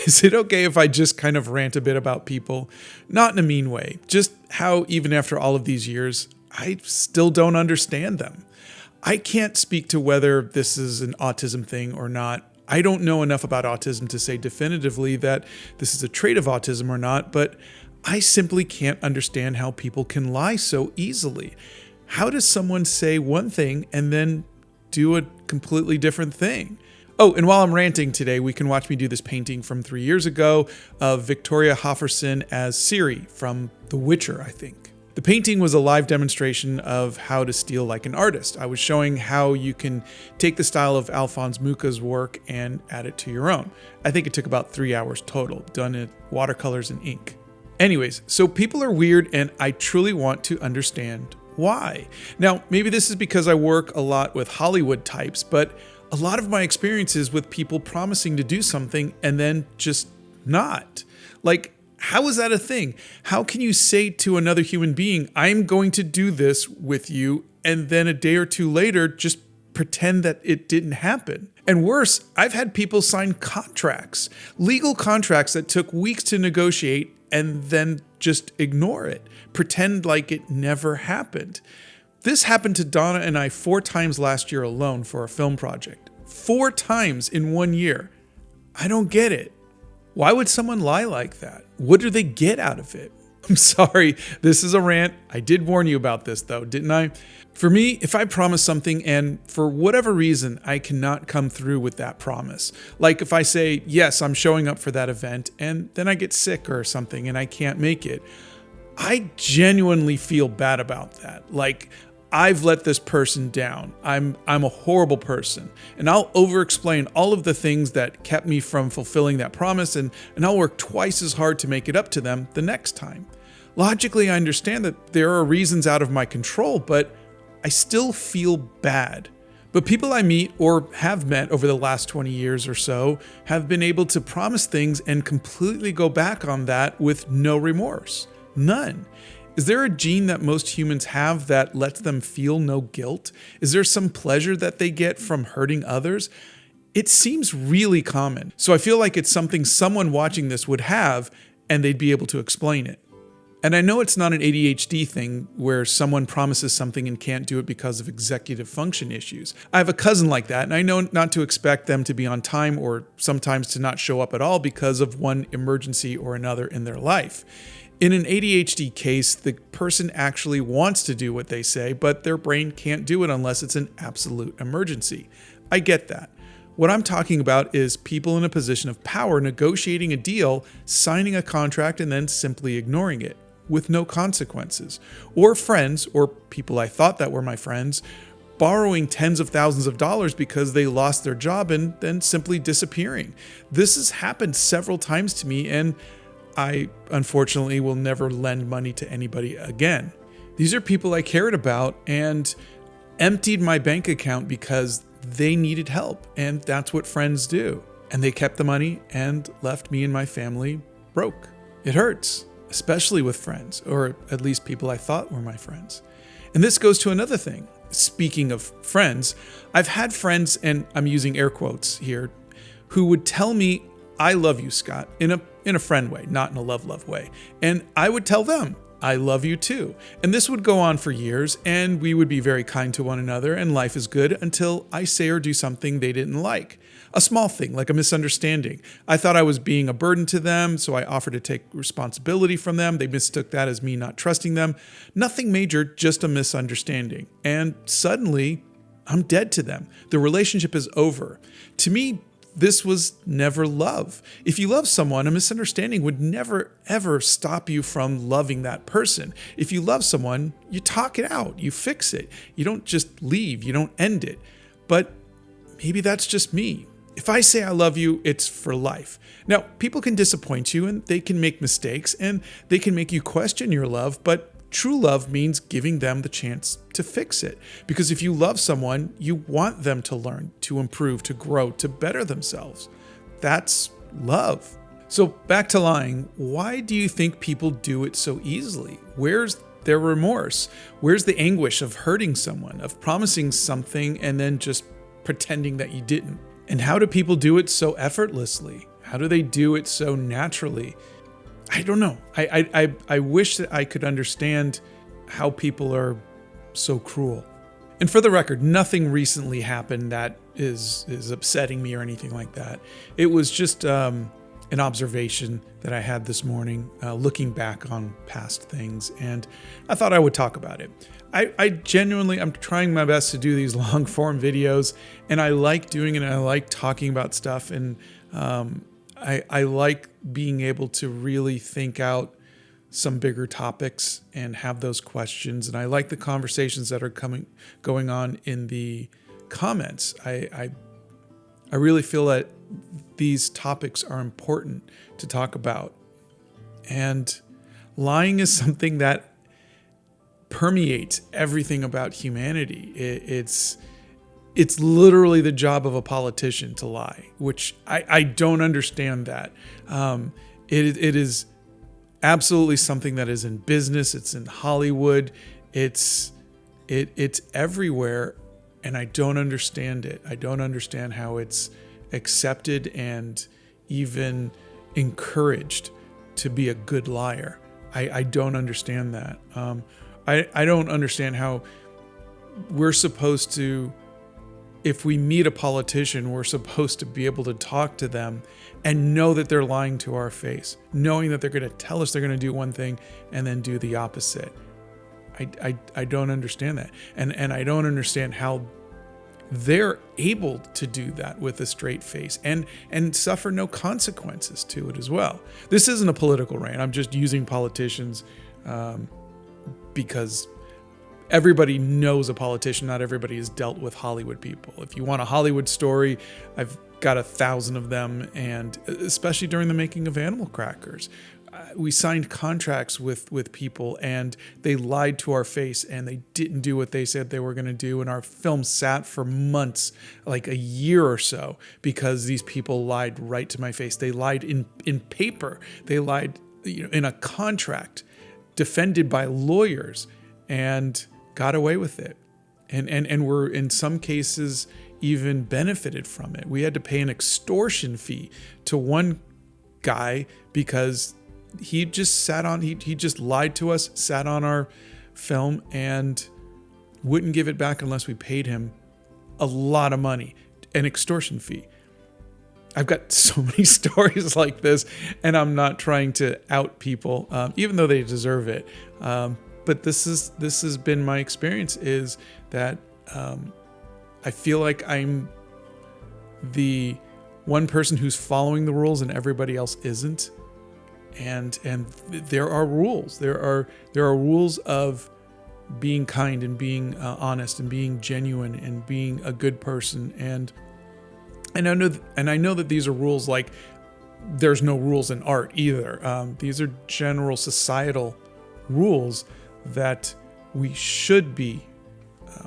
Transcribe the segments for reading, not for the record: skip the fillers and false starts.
Is it okay if I just kind of rant a bit about people? Not in a mean way, just how even after all of these years, I still don't understand them. I can't speak to whether this is an autism thing or not. I don't know enough about autism to say definitively that this is a trait of autism or not, but I simply can't understand how people can lie so easily. How does someone say one thing and then do a completely different thing? Oh, and while I'm ranting today, we can watch me do this painting from 3 years ago of Victoria Hofferson as Ciri from The Witcher, I think. The painting was a live demonstration of how to steal like an artist. I was showing how you can take the style of Alphonse Mucha's work and add it to your own. I think it took about 3 hours total, done in watercolors and ink. Anyways, so people are weird and I truly want to understand why. Now, maybe this is because I work a lot with Hollywood types, but a lot of my experiences with people promising to do something and then just not. Like, how is that a thing? How can you say to another human being, I'm going to do this with you, and then a day or two later, just pretend that it didn't happen? And worse, I've had people sign contracts, legal contracts that took weeks to negotiate and then just ignore it, pretend like it never happened. This happened to Donna and I 4 times last year alone for a film project. 4 times in 1 year. I don't get it. Why would someone lie like that? What do they get out of it? I'm sorry, this is a rant. I did warn you about this though, didn't I? For me, if I promise something and for whatever reason I cannot come through with that promise, like if I say, yes, I'm showing up for that event and then I get sick or something and I can't make it, I genuinely feel bad about that. Like, I've let this person down. I'm a horrible person. And I'll over-explain all of the things that kept me from fulfilling that promise, and I'll work twice as hard to make it up to them the next time. Logically, I understand that there are reasons out of my control, but I still feel bad. But people I meet or have met over the last 20 years or so have been able to promise things and completely go back on that with no remorse. None. Is there a gene that most humans have that lets them feel no guilt? Is there some pleasure that they get from hurting others? It seems really common. So I feel like it's something someone watching this would have and they'd be able to explain it. And I know it's not an ADHD thing where someone promises something and can't do it because of executive function issues. I have a cousin like that, and I know not to expect them to be on time or sometimes to not show up at all because of one emergency or another in their life. In an ADHD case, the person actually wants to do what they say, but their brain can't do it unless it's an absolute emergency. I get that. What I'm talking about is people in a position of power negotiating a deal, signing a contract, and then simply ignoring it with no consequences. Or friends, or people I thought that were my friends, borrowing tens of thousands of dollars because they lost their job and then simply disappearing. This has happened several times to me, and I, unfortunately, will never lend money to anybody again. These are people I cared about and emptied my bank account because they needed help, and that's what friends do. And they kept the money and left me and my family broke. It hurts, especially with friends, or at least people I thought were my friends. And this goes to another thing. Speaking of friends, I've had friends, and I'm using air quotes here, who would tell me, I love you, Scott, in a friend way, not in a love way. And I would tell them, I love you too. And this would go on for years, and we would be very kind to one another, and life is good until I say or do something they didn't like. A small thing, like a misunderstanding. I thought I was being a burden to them, so I offered to take responsibility from them. They mistook that as me not trusting them. Nothing major, just a misunderstanding. And suddenly, I'm dead to them. The relationship is over. To me, this was never love. If you love someone, a misunderstanding would never, ever stop you from loving that person. If you love someone, you talk it out, you fix it. You don't just leave, you don't end it. But maybe that's just me. If I say I love you, it's for life. Now, people can disappoint you and they can make mistakes and they can make you question your love, but true love means giving them the chance to fix it. Because if you love someone, you want them to learn, to improve, to grow, to better themselves. That's love. So back to lying. Why do you think people do it so easily? Where's their remorse? Where's the anguish of hurting someone, of promising something and then just pretending that you didn't? And how do people do it so effortlessly? How do they do it so naturally? I don't know. I wish that I could understand how people are so cruel. And for the record, nothing recently happened that is upsetting me or anything like that. It was just an observation that I had this morning, looking back on past things, and I thought I would talk about it. I genuinely, I'm trying my best to do these long form videos, and I like doing it, and I like talking about stuff, and I like being able to really think out some bigger topics and have those questions. And I like the conversations that are going on in the comments. I really feel that these topics are important to talk about. And lying is something that permeates everything about humanity. It's literally the job of a politician to lie, which I don't understand that. It is absolutely something that is in business. It's in Hollywood. It's everywhere, and I don't understand it. I don't understand how it's accepted and even encouraged to be a good liar. I don't understand that. I don't understand how we're supposed to, if we meet a politician, we're supposed to be able to talk to them and know that they're lying to our face, knowing that they're going to tell us they're going to do one thing and then do the opposite. I don't understand that. And I don't understand how they're able to do that with a straight face and suffer no consequences to it as well. This isn't a political rant. I'm just using politicians because everybody knows a politician. Not everybody has dealt with Hollywood people. If you want a Hollywood story, I've got 1,000 of them, and especially during the making of Animal Crackers. We signed contracts with people, and they lied to our face, and they didn't do what they said they were going to do, and our film sat for months, like a year or so, because these people lied right to my face. They lied in paper. They lied, in a contract, defended by lawyers, and got away with it. And were, in some cases, even benefited from it. We had to pay an extortion fee to one guy because he just he just lied to us, sat on our film, and wouldn't give it back unless we paid him a lot of money, an extortion fee. I've got so many stories like this, and I'm not trying to out people, even though they deserve it. But this has been my experience, is that I feel like I'm the one person who's following the rules and everybody else isn't. And there are rules. There are rules of being kind and being honest and being genuine and being a good person. And I know that these are rules, like there's no rules in art either. These are general societal rules that we should be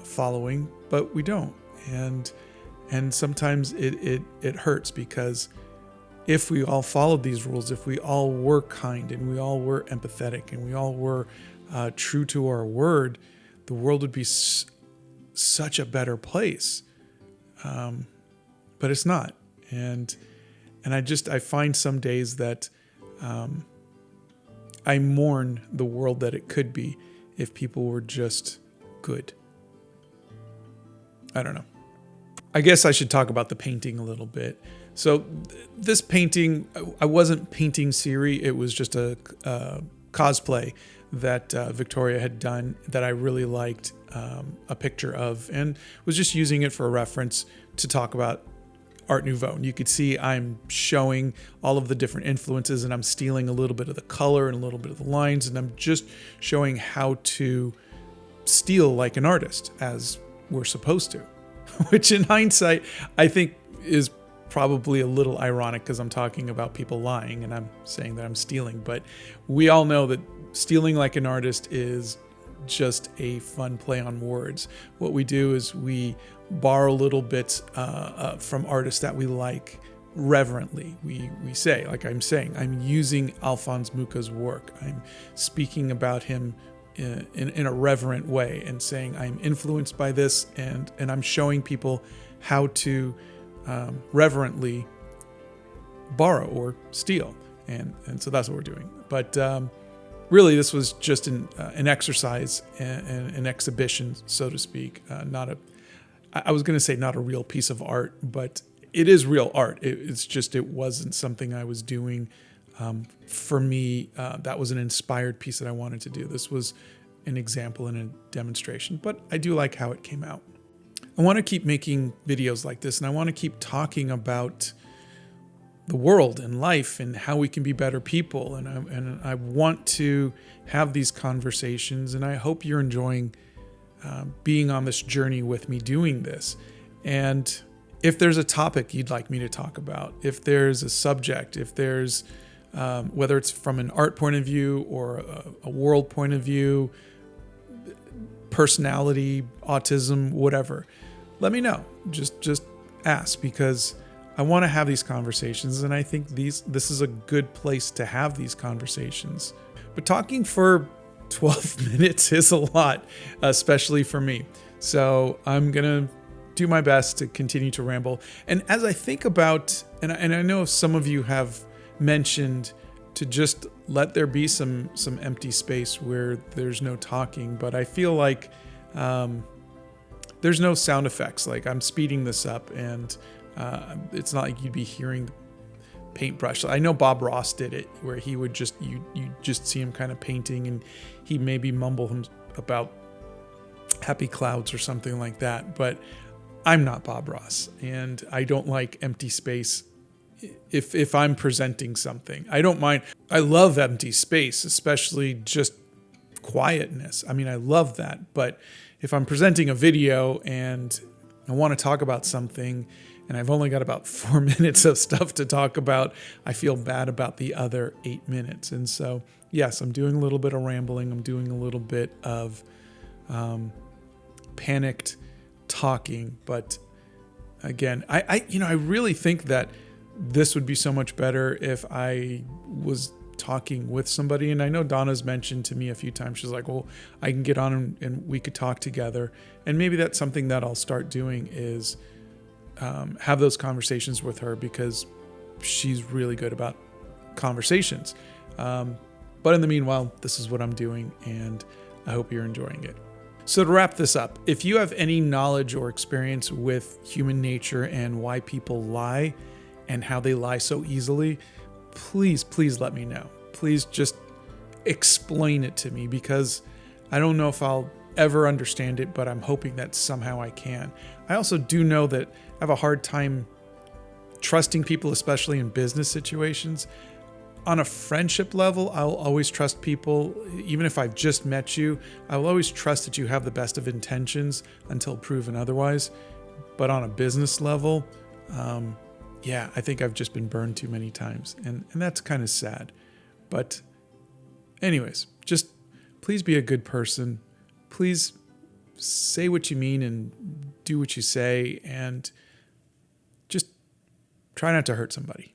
following, but we don't. And sometimes it hurts, because if we all followed these rules, if we all were kind and we all were empathetic and we all were true to our word, the world would be such a better place. But it's not. And I find some days that I mourn the world that it could be if people were just good. I don't know. I guess I should talk about the painting a little bit. So this painting, I wasn't painting Siri. It was just a cosplay that Victoria had done that I really liked a picture of, and was just using it for a reference to talk about Art Nouveau. And you could see I'm showing all of the different influences, and I'm stealing a little bit of the color and a little bit of the lines, and I'm just showing how to steal like an artist, as we're supposed to. Which in hindsight, I think is probably a little ironic, because I'm talking about people lying and I'm saying that I'm stealing. But we all know that stealing like an artist is just a fun play on words. What we do is we borrow little bits from artists that we like reverently. We say, like I'm saying, I'm using Alphonse Mucha's work. I'm speaking about him in a reverent way and saying I'm influenced by this, and I'm showing people how to reverently borrow or steal. And so that's what we're doing. But really, this was just an exercise and an exhibition, so to speak. I was going to say not a real piece of art, but it is real art. It's just it wasn't something I was doing for me. That was an inspired piece that I wanted to do. This was an example and a demonstration, but I do like how it came out. I want to keep making videos like this, and I want to keep talking about the world and life and how we can be better people. And I want to have these conversations, and I hope you're enjoying being on this journey with me doing this. And if there's a topic you'd like me to talk about, if there's a subject, if there's whether it's from an art point of view or a world point of view, personality, autism, whatever, let me know. Just ask, because I want to have these conversations, and I think this is a good place to have these conversations. But talking for 12 minutes is a lot, especially for me. So I'm going to do my best to continue to ramble. And as I think about, and I know some of you have mentioned to just let there be some empty space where there's no talking, but I feel like there's no sound effects. Like, I'm speeding this up, and it's not like you'd be hearing paintbrush. I know Bob Ross did it, where he would just you just see him kind of painting, and he maybe mumble him about happy clouds or something like that. But I'm not Bob Ross, and I don't like empty space. If I'm presenting something, I don't mind. I love empty space, especially just quietness. I mean, I love that. But if I'm presenting a video and I want to talk about something, and I've only got about 4 minutes of stuff to talk about, I feel bad about the other 8 minutes. And so, yes, I'm doing a little bit of rambling. I'm doing a little bit of panicked talking. But again, I really think that this would be so much better if I was talking with somebody. And I know Donna's mentioned to me a few times, she's like, well, I can get on and we could talk together. And maybe that's something that I'll start doing, is have those conversations with her, because she's really good about conversations. But in the meanwhile, this is what I'm doing, and I hope you're enjoying it. So to wrap this up, if you have any knowledge or experience with human nature and why people lie and how they lie so easily, please let me know. Please just explain it to me, because I don't know if I'll ever understand it, but I'm hoping that somehow I can. I also do know that I have a hard time trusting people, especially in business situations. On a friendship level, I'll always trust people. Even if I've just met you, I will always trust that you have the best of intentions until proven otherwise. But on a business level, I think I've just been burned too many times, and that's kind of sad. But anyways, just please be a good person. Please say what you mean and do what you say, and just try not to hurt somebody.